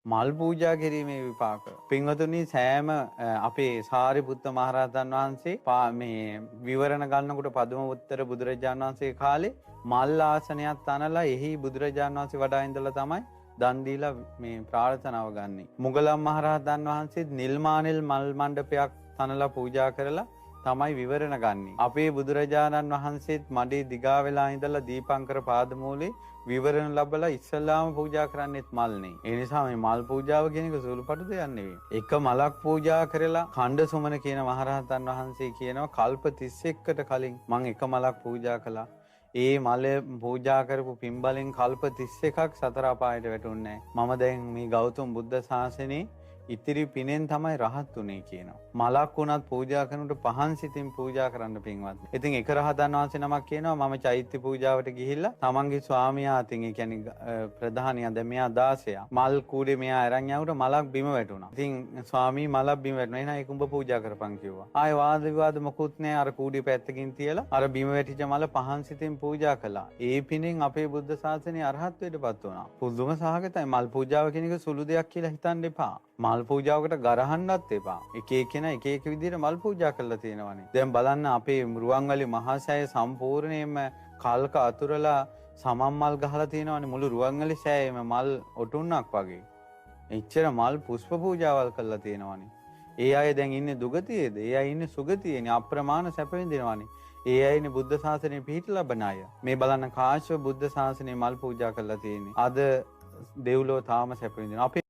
මල් පූජා කිරීමේ විපාක. පින්වතුනි සෑම අපේ සාරිපුත්ත මහරහතන් වහන්සේ මේ විවරණ ගන්නකොට පදුම උත්තර බුදුරජාණන් වහන්සේ කාලේ මල් ආසනයක් තනලා එහි බුදුරජාණන් වහන්සේ වඩා ඉඳලා තමයි දන් දීලා මේ ප්‍රාර්ථනාව ගන්නෙ. මුගලන් මහරහතන් වහන්සේත් නිල් මානෙල් මල් මණ්ඩපයක් තනලා පූජා කරලා තමයි විවරණ ගන්නේ. අපේ බුදුරජාණන් වහන්සේත් මඩේ දිගා වෙලා ඉඳලා දීපංකර පාදමූලේ විවරණ ලැබලා ඉස්සල්ලාම පූජා කරන්නෙත් මල්නේ. ඒ නිසා මේ මල් පූජාව කියන එක සුළුපටු දෙයක් නෙවෙයි. එක මලක් පූජා කරලා ඛණ්ඩ සුමන කියන මහරහතන් වහන්සේ කියනවා කල්ප 31කට කලින් මම එක මලක් පූජා කළා. ඒ මල පූජා කරපු පින්බලෙන් කල්ප 31ක් සතර අපායට වැටුන්නේ නැහැ. මම දැන් මේ ගෞතම බුද්ධ ශාසනේ ඉතිරි පිනෙන් තමයි රහත් උනේ කියනවා. මලක් වුණත් පූජා කරනකොට පහන් සිතින් පූජා කරන්න පින්වත්. ඉතින් එක රහතන් වහන්සේ නමක් කියනවා මම චෛත්‍ය පූජාවට ගිහිල්ලා තමන්ගේ ස්වාමියා අතින් ඒ කියන්නේ ප්‍රධානියා දැන් මෙයා 16 මල් කූඩේ මෙයා අරන් යනකොට මලක් බිම වැටුණා. ඉතින් ස්වාමී මලක් බිම වැටුණා. එහෙනම් ඒක උඹ පූජා කරපන් කිව්වා. ආයෙ වාද විවාද මොකුත් නැහැ. අර කූඩේ පැත්තකින් තියලා අර බිම වැටිච්ච මල පහන් සිතින් පූජා කළා. ඒ පිනෙන් අපේ බුද්ධ ශාසනය අරහත්ත්වයටපත් වුණා. පුදුම සහගතයි. මල් පූජාව කියන එක සුළු දෙයක් කියලා හිතන්න එපා. මල් පූජාවකට ගරහන්නත් එපා. එක එකනා එක එක විදිහට මල් පූජා කරලා තියෙනවානේ. දැන් බලන්න අපේ රුවන්වැලි මහසෑය සම්පූර්ණයෙන්ම කල්ක අතුරලා සමම් මල් ගහලා තියෙනවානේ මුළු රුවන්වැලි සෑයෙම මල් ඔටුන්නක් වගේ. එච්චර මල් පුෂ්ප පූජාවල් කරලා තියෙනවානේ. ඒ අය දැන් ඉන්නේ දුගතියේද? ඒ අය ඉන්නේ සුගතියේනේ. අප්‍රමාණ සැප විඳිනවානේ. ඒ අයනේ බුද්ධ ශාසනය පිහිට ලබන අය. මේ බලන්න කාශ්‍යප බුද්ධ ශාසනයේ මල් පූජා කරලා තියෙන්නේ. අද දෙව්ලොව තාම සැප විඳිනවා.